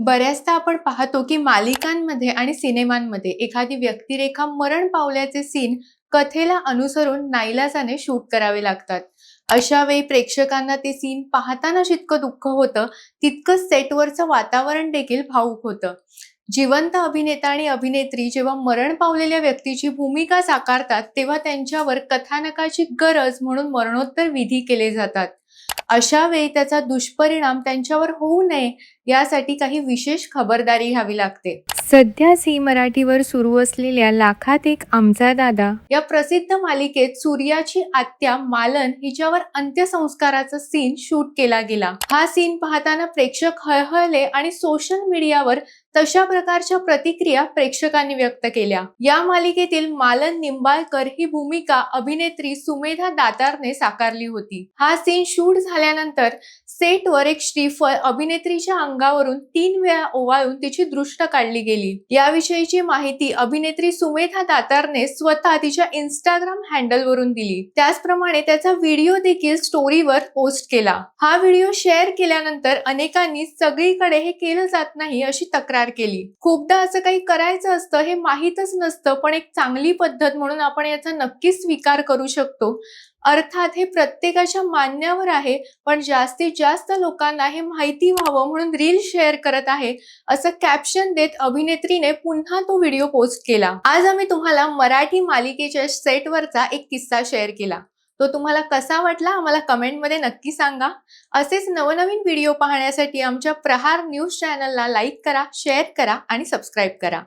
बऱ्याचदा आपण पाहतो की मालिकांमध्ये आणि सिनेमांमध्ये एखादी व्यक्तिरेखा मरण पावल्याचे सीन कथेला अनुसरून नाईलाजाने शूट करावे लागतात. अशा वेळी प्रेक्षकांना ते सीन पाहताना जितकं दुःख होतं, तितकंच सेटवरचं वातावरण देखील भावुक होतं. जिवंत अभिनेता आणि अभिनेत्री जेव्हा मरण पावलेल्या व्यक्तीची भूमिका साकारतात, तेव्हा त्यांच्यावर कथानकाची गरज म्हणून मरणोत्तर विधी केले जातात. अशा वेळी त्याचा दुष्परिणाम त्यांच्यावर होऊ नये यासाठी काही विशेष खबरदारी घ्यावी लागते. सध्या झी मराठीवर सुरू असलेल्या लाखात एक आमचा दादा या प्रसिद्ध मालिकेत सूर्याची आत्या मालन हिच्यावर अंत्यसंस्काराचा सीन शूट केला गेला. हा सीन पाहताना प्रेक्षक हळहळले आणि सोशल मीडियावर तशा प्रकारच्या प्रतिक्रिया प्रेक्षकांनी व्यक्त केल्या. या मालिकेतील मालन निंबाळकर ही भूमिका अभिनेत्री सुमेधा दातारने साकारली होती. हा सीन शूट झाल्यानंतर सेटवर एक श्रीफळ अभिनेत्रीच्या अंगावरून 3 वेळा ओवाळून तिची दृष्ट काढली गेली. याविषयीची माहिती अभिनेत्री सुमेधा दातारने स्वतः तिच्या इंस्टाग्राम हँडलवरून दिली. त्याचप्रमाणे त्याचा व्हिडिओ देखील स्टोरीवर पोस्ट केला. हा व्हिडिओ शेअर केल्यानंतर अनेकांनी सगळीकडे हे केलं जात नाही अशी तक्रार केली. खूपदा असं काही करायचं असतं हे माहीतच नसतं, पण एक चांगली पद्धत म्हणून आपण याचा नक्कीच स्वीकार करू शकतो. अर्थात हे प्रत्येकाच्या मान्यावर आहे, पण जास्तीत जास्त लोकांना हे माहिती व्हावं म्हणून रील शेअर करत आहे असं कॅप्शन देत अभिनेत्रीने पुन्हा तो व्हिडिओ पोस्ट केला. आज आम्ही तुम्हाला मराठी मालिकेच्या सेटवरचा एक किस्सा शेअर केला. तो तुम्हाला कसा वाटला आम्हाला कमेंटमध्ये नक्की सांगा. असेच नवनवीन व्हिडिओ पाहण्यासाठी आमच्या प्रहार न्यूज चॅनलला लाईक करा, शेअर करा आणि सबस्क्राईब करा.